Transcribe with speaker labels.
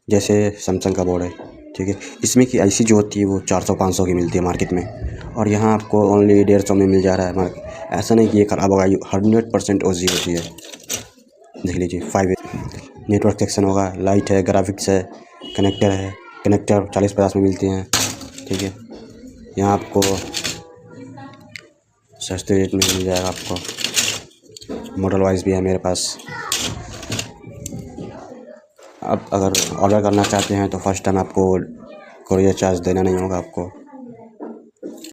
Speaker 1: जैसे सैमसंग का बोर्ड है, ठीक है। इसमें की आईसी जो होती है वो 400-500 की मिलती है मार्केट में, और यहाँ आपको ओनली 150 में मिल जा रहा है। ऐसा नहीं कि ये ख़राब होगा, 100% ओजी होती है। देख लीजिए 5 नेटवर्क सेक्शन होगा, लाइट है, ग्राफिक्स है, कनेक्टर 40-50 में मिलती हैं, ठीक है। यहाँ आपको सस्ते रेट में मिल जाएगा आपको, मॉडल वाइज भी है मेरे पास। आप अगर ऑर्डर करना चाहते हैं तो फर्स्ट टाइम आपको कोरियर चार्ज देना नहीं होगा आपको।